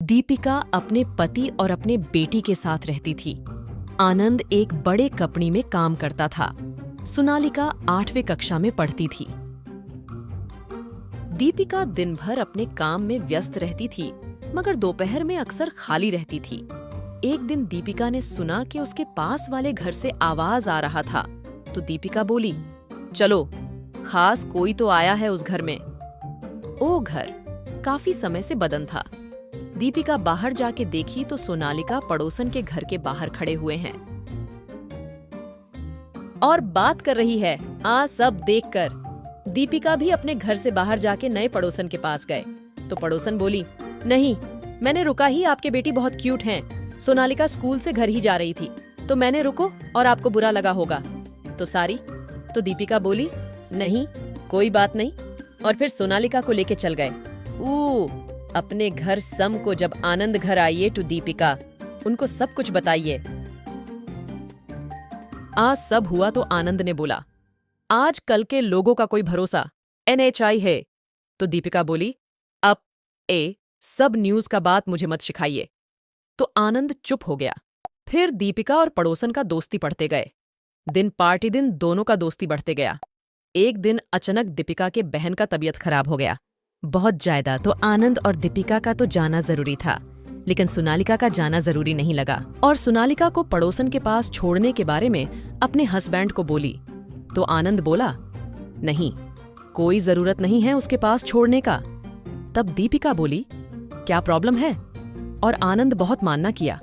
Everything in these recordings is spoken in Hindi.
दीपिका अपने पति और अपने बेटी के साथ रहती थी। आनंद एक बड़े कंपनी में काम करता था। सोनालिका 8वीं कक्षा में पढ़ती थी। दीपिका दिन भर अपने काम में व्यस्त रहती थी, मगर दोपहर में अक्सर खाली रहती थी। एक दिन दीपिका ने सुना कि उसके पास वाले घर से आवाज आ रहा था, तो दीपिका बोली, चलो, खास कोई तो आया है उस घर में। वो घर काफी समय से बंद था। दीपिका बाहर जाके देखी तो सोनालिका पड़ोसन के घर के बाहर खड़े हुए हैं और बात कर रही है। सब देखकर दीपिका भी अपने घर से बाहर जाके नए पड़ोसन के पास गए, तो पड़ोसन बोली, नहीं, मैंने रुका ही, आपके बेटी बहुत क्यूट हैं। सोनालिका स्कूल से घर ही जा रही थी, तो मैंने रुको और आपको बुरा लगा होगा तो सारी। तो दीपिका बोली, नहीं, कोई बात नहीं, और फिर सोनालिका को लेके चल गए। अपने घर सम को जब आनंद घर आइए टू दीपिका, उनको सब कुछ बताइए। आज सब हुआ तो आनंद ने बोला, आज कल के लोगों का कोई भरोसा, NHI है। तो दीपिका बोली, अब सब न्यूज का बात मुझे मत सिखाइए। तो आनंद चुप हो गया। फिर दीपिका और पड़ोसन का दोस्ती बढ़ते गए। दिन पार्टी दिन दोनों का दोस्ती बढ़ते गया। एक दिन अचानक दीपिका के बहन का तबीयत खराब हो गया, बहुत ज्यादा। तो आनंद और दीपिका का तो जाना जरूरी था, लेकिन सोनालिका का जाना जरूरी नहीं लगा और सोनालिका को पड़ोसन के पास छोड़ने के बारे में अपने हस्बैंड को बोली। तो आनंद बोला, नहीं, कोई जरूरत नहीं है उसके पास छोड़ने का। तब दीपिका बोली, क्या प्रॉब्लम है? और आनंद बहुत मानना किया,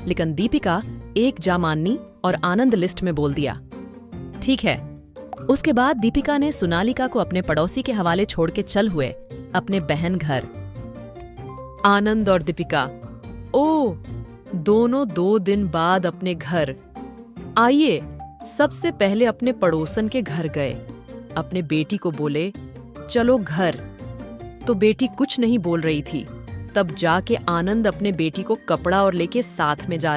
लेकिन दीपिका एक जा माननी और आनंद लिस्ट में बोल दिया। ठीक है। उसके बाद दीपिका ने सोनालिका को अपने पड़ोसी के हवाले छोड़ के चल हुए अपने बहन घर। आनंद और दीपिका दोनों 2 दिन बाद अपने घर आइए। सबसे पहले अपने पड़ोसन के घर गए, अपने बेटी को बोले, चलो घर। तो बेटी कुछ नहीं बोल रही थी। तब जाके आनंद अपने बेटी को कपड़ा और लेके साथ में जा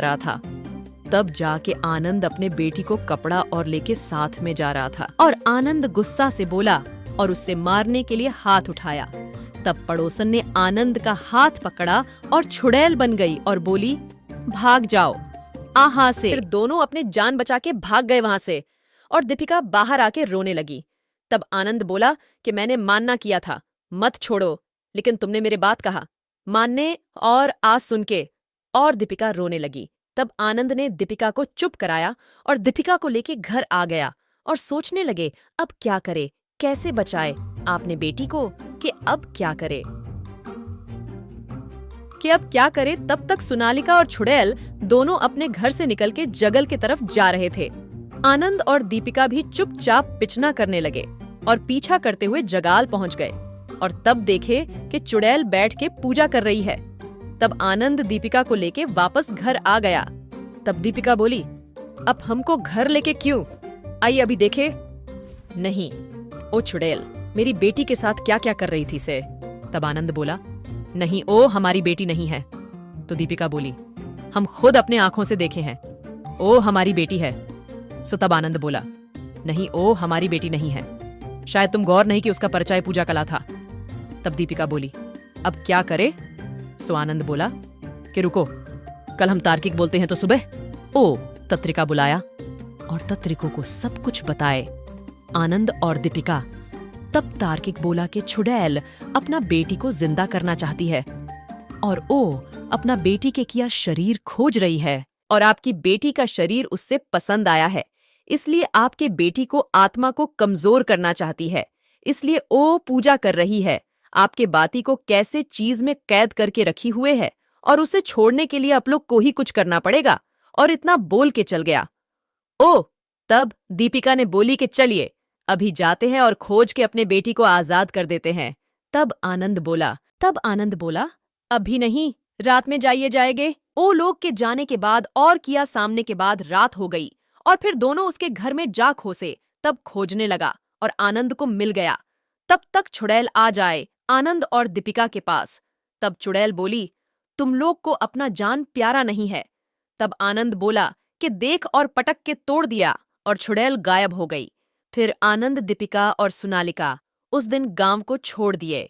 रहा था। और आनंद गुस्सा से बोला और उससे मारने के लिए हाथ उठाया। तब पड़ोसन ने आनंद का हाथ पकड़ा और छुड़ैल बन गई और बोली, भाग जाओ आहा से। फिर दोनों अपने जान बचा के भाग गए वहां से और दीपिका बाहर आके रोने लगी। तब आनंद बोला कि मैंने मानना किया था, मत छोड़ो, लेकिन तुमने मेरे बात कहा मानने और आज सुन के। और दीपिका रोने लगी। तब आनंद ने दीपिका को चुप कराया और दीपिका को लेके घर आ गया और सोचने लगे, अब क्या करे, कैसे बचाए आपने बेटी को, कि अब क्या करे। तब तक सोनालिका और छुड़ैल दोनों अपने घर से निकल के जंगल की तरफ जा रहे थे। आनंद और दीपिका भी चुपचाप पिचना करने लगे और पीछा करते हुए जंगल पहुंच गए और तब देखे कि चुड़ैल बैठ के पूजा कर रही है। तब आनंद दीपिका को लेके वापस घर आ गया। तब दीपिका बोली, अब हमको घर लेके क्यों आई, अभी देखे। नहीं, ओ चुड़ैल, मेरी बेटी के साथ क्या क्या कर रही थी से। तब आनंद बोला, नहीं, हमारी बेटी नहीं है। तो दीपिका बोली, हम खुद अपने आंखों से देखे हैं, हमारी बेटी है। सो तब आनंद बोला, नहीं, हमारी बेटी नहीं है, शायद तुम गौर नहीं कि उसका परिचय पूजा कला था। तब दीपिका बोली, अब क्या करे। सो आनंद बोला कि रुको, कल हम तार्किक बोलते हैं तो सुबह। तत्रिका बुलाया और तत्रिकों को सब कुछ बताए आनंद और दीपिका। तब तार्किक बोला कि छुड़ैल अपना बेटी को जिंदा करना चाहती है और अपना बेटी के किया शरीर खोज रही है और आपकी बेटी का शरीर उससे पसंद आया है, इसलिए आपके बेटी को आत्मा को कमजोर करना चाहती है, इसलिए पूजा कर रही है। आपके बाती को कैसे चीज में कैद करके रखी हुए है और उसे छोड़ने के लिए आप लोग को ही कुछ करना पड़ेगा। और इतना बोल के चल गया। तब दीपिका ने बोली कि चलिए अभी जाते हैं और खोज के अपने बेटी को आजाद कर देते हैं। तब आनंद बोला, अभी नहीं, रात में जाएंगे। लोग के जाने के बाद और किया सामने के बाद रात हो गई और फिर दोनों उसके घर में जा खोसे। तब खोजने लगा और आनंद को मिल गया। तब तक चुड़ैल आ जाए आनंद और दीपिका के पास। तब चुड़ैल बोली, तुम लोग को अपना जान प्यारा नहीं है। तब आनंद बोला कि देख और पटक के तोड़ दिया और चुड़ैल गायब हो गई। फिर आनंद, दीपिका और सोनालिका उस दिन गांव को छोड़ दिए।